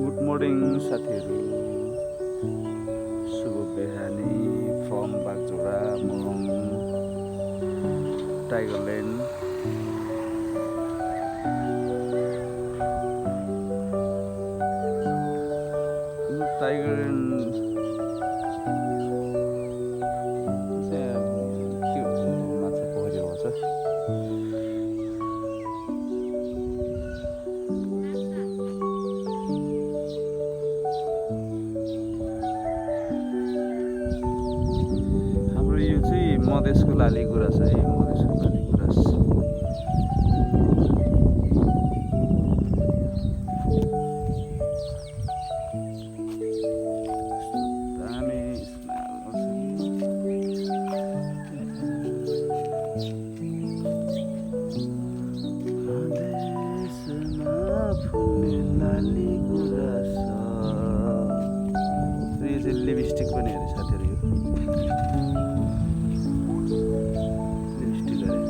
Good morning साथीहरू, शुभ बिहानी फ्रम बागझोडा मरङ टाइगरल्यान्ड। टाइगरल्यान्ड चाहिँ के हुन्छ, माछा पोखरी आउँछ। हाम्रो यो चाहिँ मधेसको लाली गुराँस है, मधेसको लाली गुराँस। दामी स्मेल मधेसमा फुल्ने लाली गुराँस। यो चाहिँ लिपस्टिक पनि हेरे साथीहरू, यो लिपस्टिक अरे।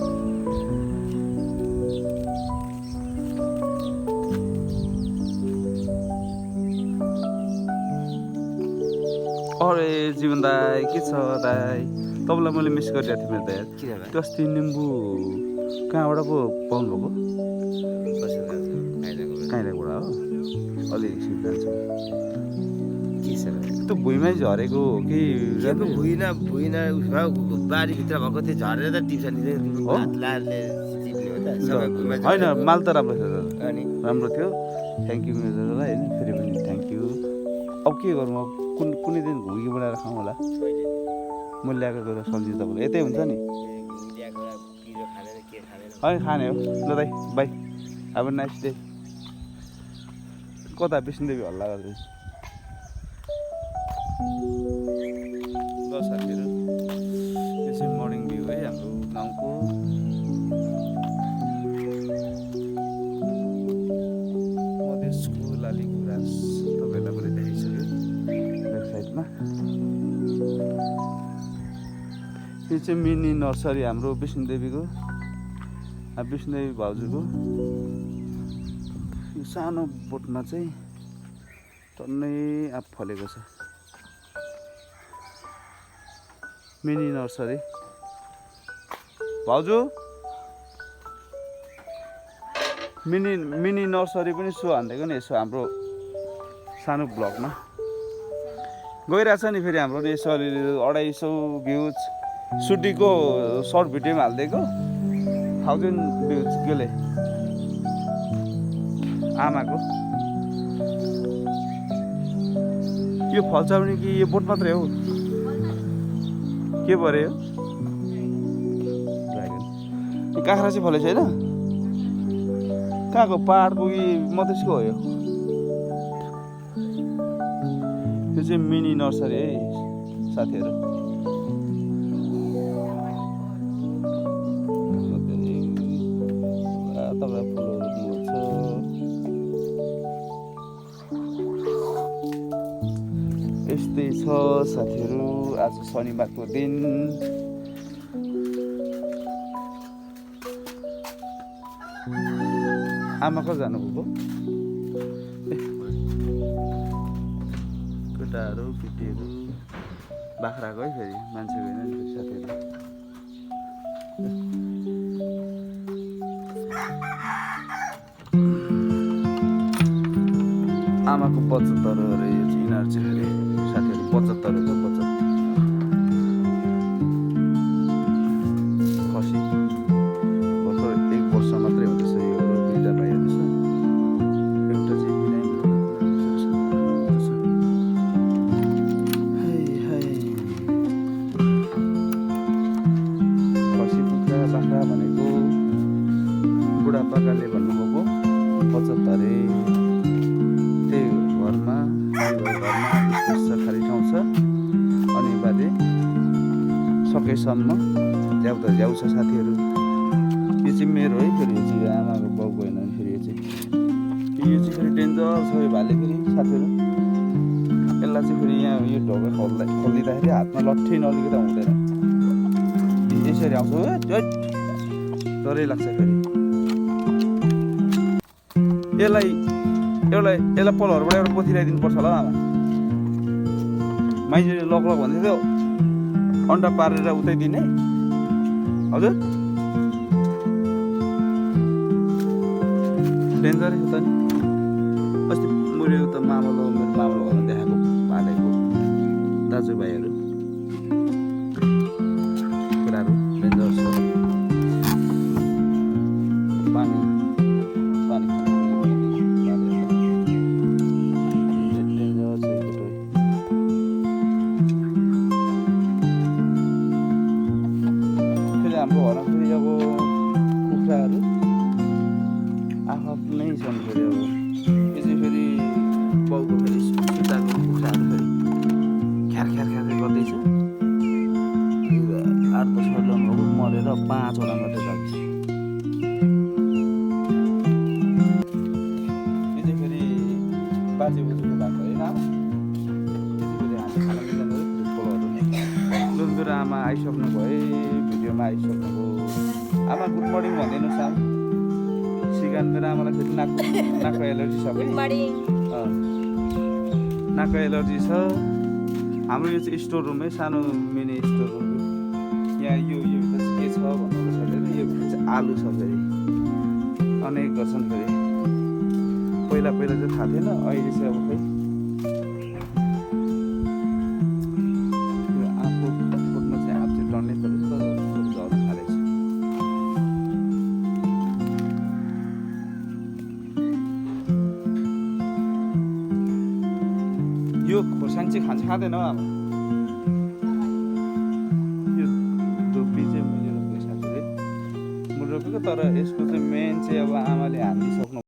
अरे जीवन दाई के छ दाई? तपाईँलाई मैले मिस गरिरहेको थिएँ मेरो दाइ। त्यो अस्ति निम्बु कहाँबाट पो पाउनुभएको? काहीँबाट हो, अलिक सिद्धान्त त्यो भुइँमै झरेको हो कि भुइँन बारीभित्र भएको थियो, झरेर त टिप्छ नि होइन। माल त राम्रो थियो दादा, राम्रो थियो। थ्याङ्क यू मेरो दादालाई होइन, फेरि पनि थ्याङ्क यू। अब के गरौँ, अब कुनै दिन घुगी बनाएर खाउँ होला। मैले ल्याएको गएर सब्जी तपाईँलाई यतै हुन्छ नि, होइन खाने हो। ल दाइ बाई, अब नाइस डे। कता विष्णुदेवी हल्ला गर्दै ल साथीहरू। यो चाहिँ मर्निङ भ्यू है हाम्रो गाउँको। मधेसको लाली गुराँस तपाईँहरूलाई पनि देखाइसक्यो ब्याक साइडमा। यो चाहिँ मिनी नर्सरी हाम्रो विष्णुदेवीको, विष्णुदेवी भाउजूको। यो सानो बोटमा चाहिँ टन्नै आँप फलेको छ। मिनी नर्सरी भाउजू, मिनी नर्सरी पनि सो हानिदिएको नि यसो हाम्रो सानो ब्लगमा गइरहेछ नि। फेरि हाम्रो यसो अलि 250 भ्युज सुटीको सर्ट भिडियोमा हालिदिएको 1000 भ्युज केले आमाको। यो फल्छ भने कि यो बोट मात्रै हो? के पऱ्यो यो ड्रागन? यो काँक्रा चाहिँ फलेको छैन? कहाँको, पहाडको कि मधेसको हो यो? यो चाहिँ मिनी नर्सरी है साथीहरू। तपाईँ फुलहरू रोप्नुहुन्छ। यस्तै छ साथीहरू, आज शनिबारको दिन। आमा कहाँ जानुभएको? केटाहरू केटीहरू बाख्राको है, फेरि मान्छे गएन नि फेरि साथीहरू। आमाको 75 अरे यो चाहिँ यिनीहरू चाहिँ फेरि साथीहरू 75 हो। 75 खसी भर्खर 1 वर्ष मात्रै हुँदैछ। यो दुईवटा भाइहरू छ, एउटा चाहिँ बिरामी खसी कुखुरा बाख्रा भनेको बुढापाकाले भन्नुभएको 75। घरमा खाली ठाउँ छ, अनिवार्य सकेसम्म ल्याउँदा ल्याउँछ साथीहरू। यो चाहिँ मेरो है, फेरि यो चाहिँ आमाको बाउको होइन भने फेरि यो चाहिँ फेरि डेन्जर छ यो भाले फेरि साथीहरू। यसलाई चाहिँ फेरि यहाँ यो ढोका खोलिदिँदाखेरि हातमा लट्ठी नलिकता हुँदैन, यसरी आउँछ डरै लाग्छ फेरि। यसलाई यसलाई पलहरूबाट एउटा पोथी ल्याइदिनु पर्छ होला आमा माइजूले लक भन्दै थियो अन्डा पारेर उतै दिने हजुर डेन्जरै छ त नि अस्ति मैले उता मेरो मामाको घरमा देखाएको पालेको दाजुभाइहरू कुराहरू डेन्जर छ पानी डेन्जर छ यो फेरि हाम्रो घरमा फेरि अब कुखुराहरू आफ्नै छन् फेरि अब यो चाहिँ फेरि बाउको फेरि सुताको कुखुराहरू फेरि ख्यार गर्दैछ 8-10 लङहरू मरेर 5वटा मात्रै बाँकी यो चाहिँ फेरि बाजे बोजूको बाटो होइन फेरि हामी खाना मिल्दैन फुलहरू मेरो आमा आइसक्नु भए भिडियोमा आइसक्नुभयो आमा गुड मर्निङ भनिदिनु सानो सिगान मेरो आमालाई फेरि नाकको एलर्जी छ कि नाकको एलर्जी छ हाम्रो यो चाहिँ स्टोर रुम है सानो मिनी स्टोर रुम यहाँ यो भित्र चाहिँ के छ भन्नु छोडेर यो भित्र चाहिँ आलु छ फेरि अनेक गर्छन् फेरि पहिला चाहिँ थाहा थिएन अहिले चाहिँ अब खै यो आँपको बोटमा चाहिँ आँप चाहिँ डढ्नै परेछ तर झर्नु थालेछ यो खोर्सानी चाहिँ खाँदैन हौ आमा यो धुप्पी चाहिँ मैले रोपेको साथीले मैले रोपेको तर यसको चाहिँ मेन चाहिँ अब आमाले हानिदिइसक्नु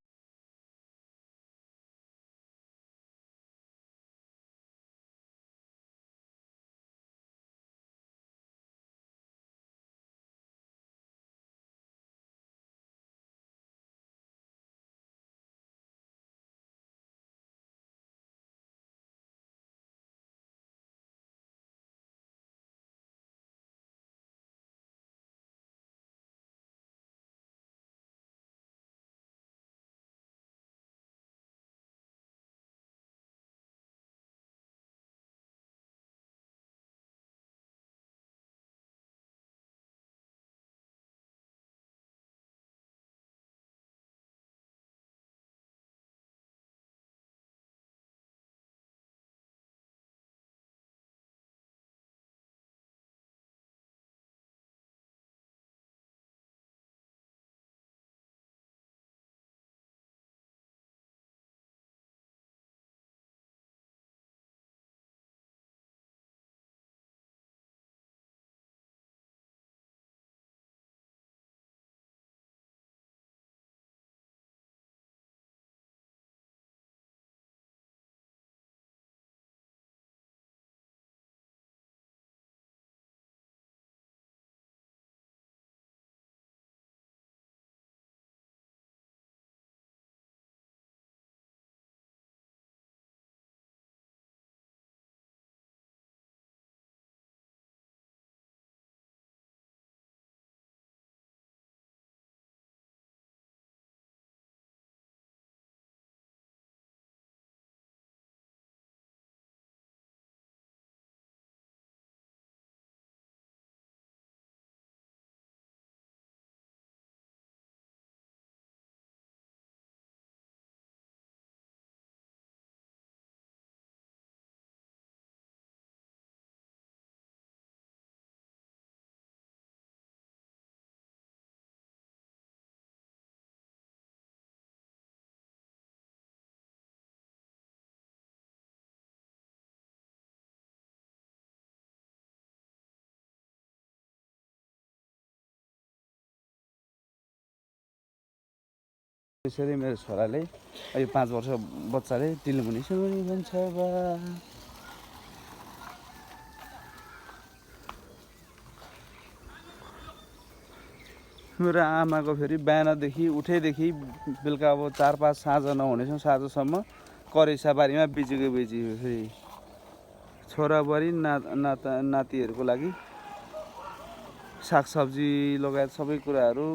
त्यसरी मेरो छोराले यो 5 वर्ष बच्चाले टिलमुनि सुनि भन्छ बा मेरो आमाको फेरि बिहानदेखि उठेदेखि बेलुका अब 4-5 साँझ नहुनेछ साँझसम्म करेसाबारीमा बिजीको बिजी फेरि छोराबुहारी नातिहरूको लागि सागसब्जी लगायत सबै कुराहरू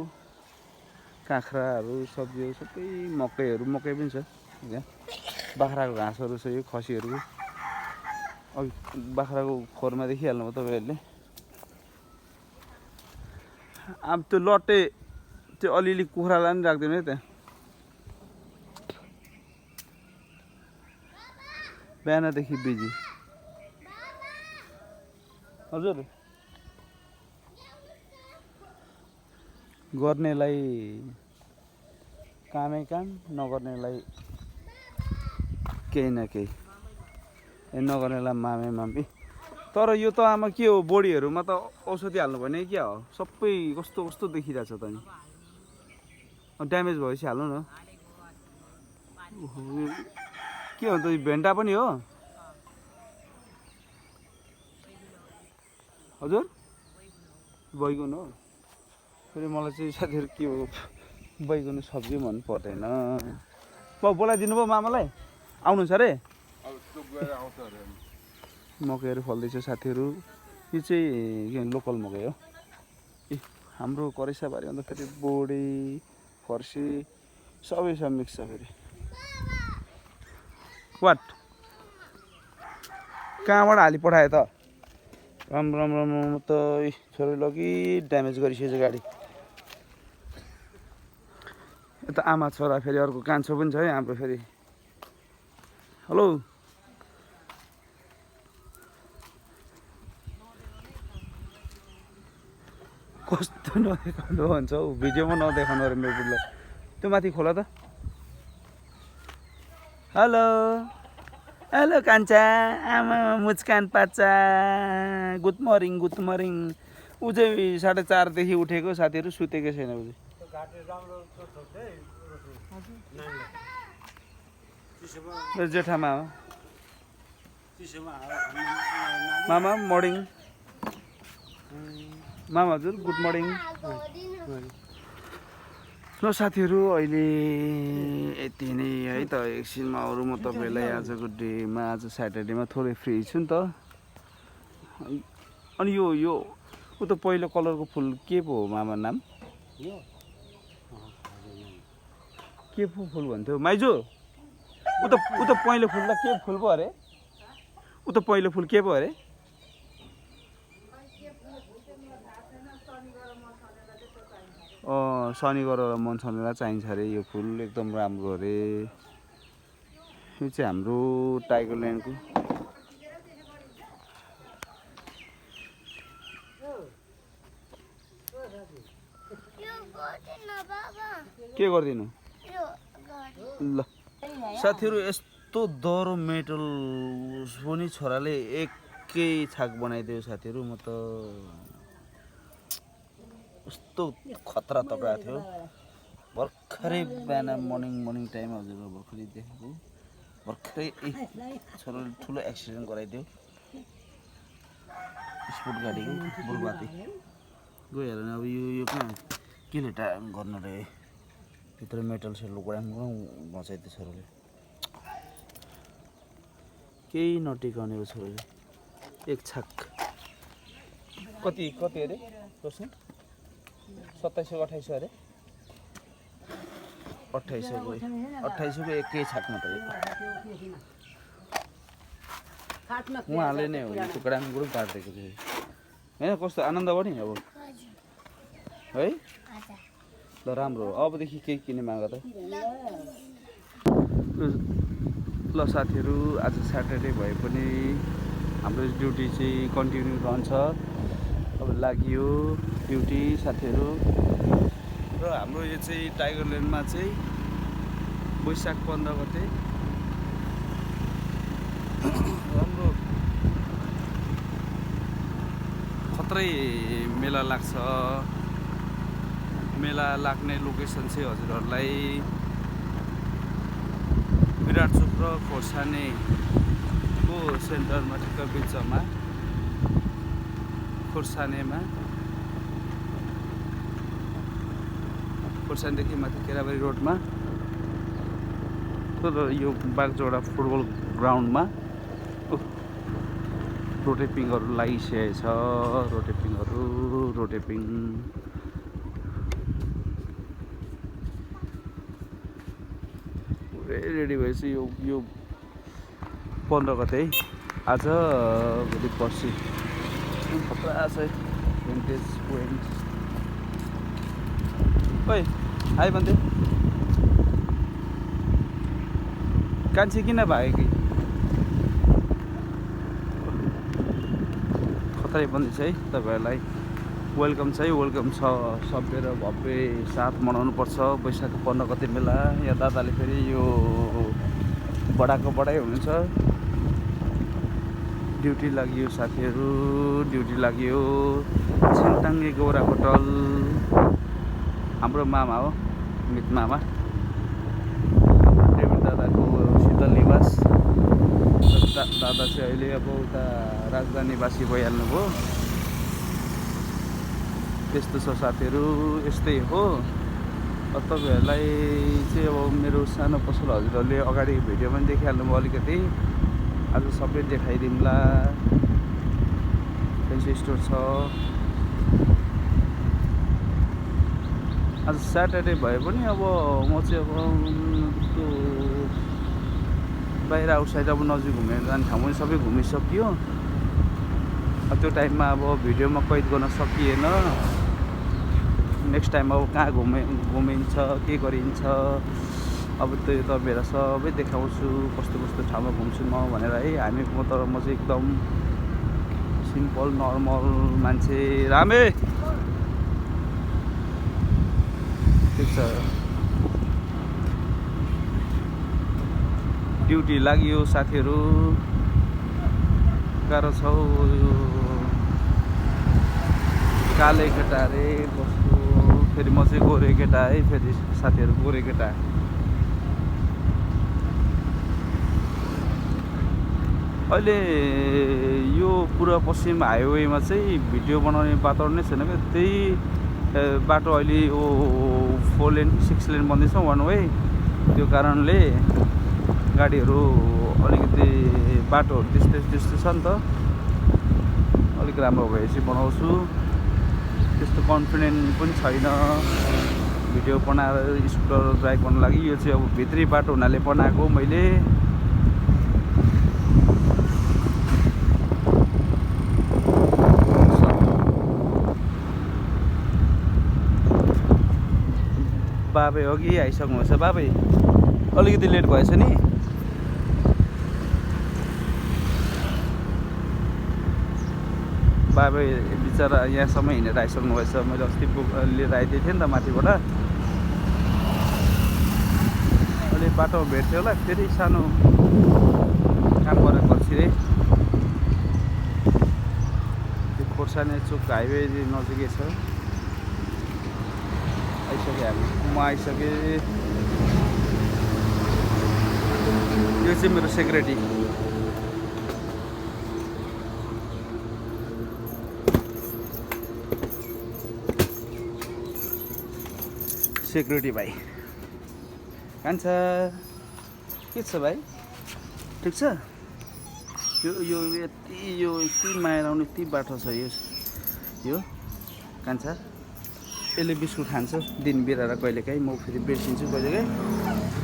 काँक्राहरू सब्जीहरू सबै मकै पनि छ यहाँ बाख्राको घाँसहरू छ यो खसीहरूको अघि बाख्राको खोरमा देखिहाल्नुभयो तपाईँहरूले अब त्यो लट्टे त्यो अलिअलि कुखुरालाई पनि राख्दैन है त्यहाँ बिहानदेखि बिजी हजुर गर्नेलाई कामै काम नगर्नेलाई केही न केही नगर्नेलाई मामे मामी तर यो त आमा के हो बोडीहरूमा त औषधि हाल्नु भने क्या हो सबै कस्तो कस्तो देखिरहेछ त नि ड्यामेज भएपछि हाल्नु न के हो त भेन्टा पनि हो हजुर बैगुन हो फेरि मलाई चाहिँ साथीहरू के हो बैगुन सब्जी मन पर्दैन बोलाइदिनु भयो मामालाई आउनुहुन्छ अरे मकैहरू फल्दैछ साथीहरू यो चाहिँ लोकल मकै हो ए हाम्रो करेसाबारी अन्त फेरि बोडी फर्सी सबै सब मिक्स छ फेरि वाट कहाँबाट हाली पठायो त राम राम राम त छोरी लगी ड्यामेज गरिसकेछ गाडी यता आमा छोरा फेरि अर्को कान्छो पनि छ है हाम्रो फेरि हेलो कस्तो नदेखाउनु भन्छ हौ भिडियोमा नदेखाउनु अरे मेरो बुढलाई त्यो माथि खोला त हेलो हेलो कान्छा आमा मुस्कान पाच्चा गुड मर्निङ ऊ चाहिँ 4:30 देखि उठेको साथीहरू सुतेकै छैन ऊ चाहिँ जेठामा हो मामा मर्निङ मामा हजुर गुड मर्निङ ल साथीहरू अहिले यति नै है त एकछिनमा अरू म तपाईँलाई आजको डेमा आज स्याटरडेमा थोरै फ्री छु नि त अनि यो ऊ त पहिलो कलरको फुल के पो हो मामा नाम के पो फुल भन्थ्यो माइजू ऊ त पहिलो फुललाई के फुल पो अरे ऊ त पहिलो फुल के पो अरे शनि गरेर मन छनेलाई चाहिन्छ अरे यो फुल एकदम राम्रो अरे यो चाहिँ हाम्रो टाइगरल्यान्डको के गरिदिनु ल साथीहरू यस्तो दह्रो मेटल पनि छोराले एकै छाक बनाइदियो साथीहरू म त कस्तो खतरा तगाएको थियो भर्खरै बिहान मर्निङ टाइम हजुर भर्खरै देखेको भर्खरै छोराले ठुलो एक्सिडेन्ट गराइदियो स्पोर्ट गाडीको बुढबाती गइहाल्यो नि अब यो कहाँ केले टाइम गर्नु रे भित्र मेटल सेल गुडाम बचाइदियो छोराले केही नटिकाउने हो छोराले एक छाक कति अरे प्रश्न 2700 अरे 2800 को एकै छाक मात्रै उहाँले नै हो टुक्राङ गुरुङ पारिदिएको थियो होइन कस्तो आनन्द भयो नि अब है ल राम्रो हो अबदेखि केही किने माग त ल साथीहरू आज स्याटरडे भए पनि हाम्रो ड्युटी चाहिँ कन्टिन्यू रहन्छ अब लाग्यो ड्युटी साथीहरू र हाम्रो यो चाहिँ टाइगरल्यान्डमा चाहिँ वैशाख 15 गते राम्रो खत्रै मेला लाग्छ मेला लाग्ने लोकेसन चाहिँ हजुरहरूलाई विराटचोक र खोर्सानीको सेन्टरमा ठिक्क बिचमा खोर्सानीदेखि माथि केराबारी रोडमा यो बागजोडा फुटबल ग्राउन्डमा रोटेपिङहरू लागिसकेको छ रोटेपिङ पुरै रेडी भएपछि यो 15 गते है आज भोलि पर्सि खतरा छ भिन्टेज पोइन्ट। ओइ हाई भन्थे कान्छी किन भाग्यो कि खतरै बन्दैछ है तपाईँहरूलाई वेलकम छ है वेलकम छ सभ्य र भव्य साथ मनाउनु पर्छ वैशाख 15 गते मेला। यहाँ दादाले फेरि यो बडाको बडाइ हुनुहुन्छ। ड्युटी लाग्यो साथीहरू ड्युटी लाग्यो। छिन्ताङ्गे गौरा होटल हाम्रो मामा हो मित मामा रेवण दादाको शीतल निवास। दादा चाहिँ अहिले अब उता राजधानीवासी भइहाल्नुभयो। त्यस्तो छ साथीहरू यस्तै हो। तपाईँहरूलाई चाहिँ अब मेरो सानो पसल हजुरहरूले अगाडि भिडियो पनि देखिहाल्नुभयो अलिकति। आज सबै देखाइदिउँला। फेन्सी स्टोर छ। आज स्याटरडे भए पनि अब म चाहिँ अब त्यो बाहिर आउटसाइड अब नजिक घुमेर जाने ठाउँ पनि सबै घुमिसकियो। अब त्यो टाइममा अब भिडियोमा कैद गर्न सकिएन। नेक्स्ट टाइम अब कहाँ घुमिन्छ के गरिन्छ अब त्यो तपाईँहरूलाई सबै देखाउँछु कस्तो कस्तो ठाउँमा घुम्छु म भनेर है। म चाहिँ एकदम सिम्पल नर्मल मान्छे। रामे ठिक छ ड्युटी लाग्यो साथीहरू गाह्रो छ काले केटा अरे कस्तो फेरि म चाहिँ गोरे केटा है फेरि साथीहरू गोरे केटा। अहिले यो पूर्व पश्चिम हाइवेमा चाहिँ भिडियो बनाउने वातावरण नै छैन क्या। त्यही बाटो अहिले यो 4 लेन 6 लेन बन्दैछ वान वे। त्यो कारणले गाडीहरू अलिकति बाटोहरू त्यस्तै छ नि त। अलिक राम्रो भएपछि बनाउँछु। त्यस्तो कन्फिडेन्ट पनि छैन भिडियो बनाएर स्कुटर ड्राइभ गर्नु लागि। यो चाहिँ अब भित्री बाटो हुनाले बनाएको मैले। बाबे अघि आइसक्नुहुन्छ। बाबे अलिकति लेट भएछ नि। बाबे बिचरा यहाँसम्म हिँडेर आइसक्नु भएछ। मैले अस्ति बुक लिएर आइदिएको थिएँ नि त माथिबाट। अहिले बाटोमा भेट्थ्यो होला फेरि सानो काम गरेर गर्छिरे। त्यो खोर्सानी चोक हाइवे नजिकै छ। आइसकेँ हामी म आइसकेँ। यो चाहिँ मेरो सेक्रेटरी भाइ कान्छा के छ भाइ ठिक छ। यति माया लाउने यति बाटो छ यो कान्छा। यसले बिस्कुट खान्छ दिन बिराएर कहिलेकाहीँ। म फेरि बिर्सिन्छु कहिलेकाहीँ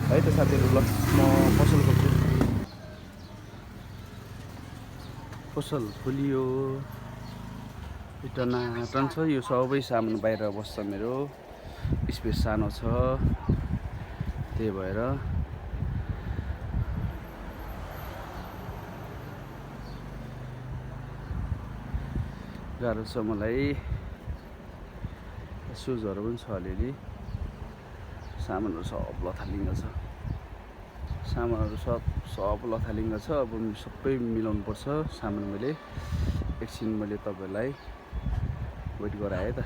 है त साथीहरू। ल म पसल खोल्छु। पसल खोलियो टनाटन छ। यो सबै सामान बाहिर बस्छ। मेरो स्पेस सानो छ त्यही भएर गाह्रो छ मलाई। सुजहरू पनि छ अलिअलि। सामानहरू सब लथालिङ्ग छ। सामानहरू सब लथालिङ्ग छ। अब सबै मिलाउनु पर्छ सामान। मैले एकछिन मैले तपाईँहरूलाई वेट गराएँ त।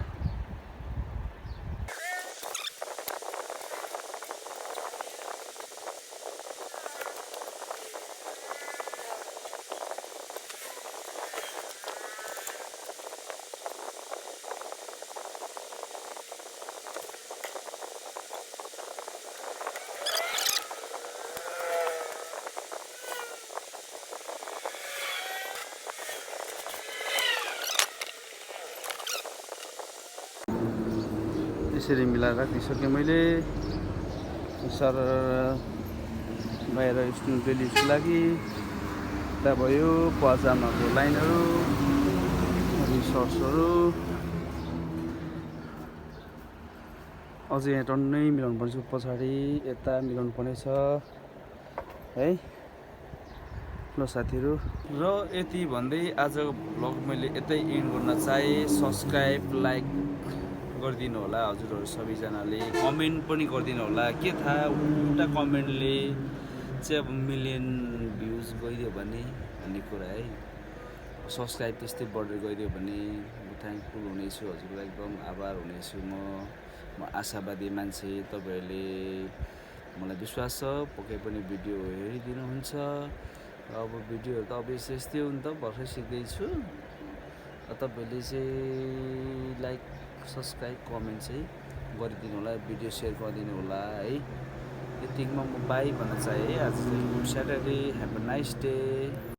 यसरी मिलाएर राखिसकेँ मैले। सर बाहिर स्टुडेन्ट डेलिभरीको लागि यता भयो पजामाको लाइनहरू रिसर्ट्सहरू अझै यहाँ टन्नै मिलाउनु पर्छ पछाडि यता मिलाउनु पर्ने छ है ल साथीहरू र यति भन्दै आजको भ्लग मैले यतै एन्ड गर्न चाहेँ सब्सक्राइब लाइक गरिदिनु होला हजुरहरू सबैजनाले कमेन्ट पनि गरिदिनु होला के थाहा एउटा कमेन्टले चाहिँ अब मिलियन भ्युज गइदियो भने भन्ने कुरा है सब्सक्राइब त्यस्तै बढेर गइदियो भने म थ्याङ्कफुल हुनेछु हजुरलाई एकदम आभार हुनेछु म आशावादी मान्छे तपाईँहरूले मलाई विश्वास छ पक्कै पनि भिडियो हेरिदिनुहुन्छ अब भिडियोहरू त अभियसली यस्तै हो नि त भर्खर सिक्दैछु तपाईँहरूले चाहिँ लाइक सब्सक्राइब कमेन्ट चाहिँ गरिदिनु होला भिडियो सेयर गरिदिनु होला है यतिमा म बाई भन्न चाहेँ आज चाहिँ good Saturday have a nice day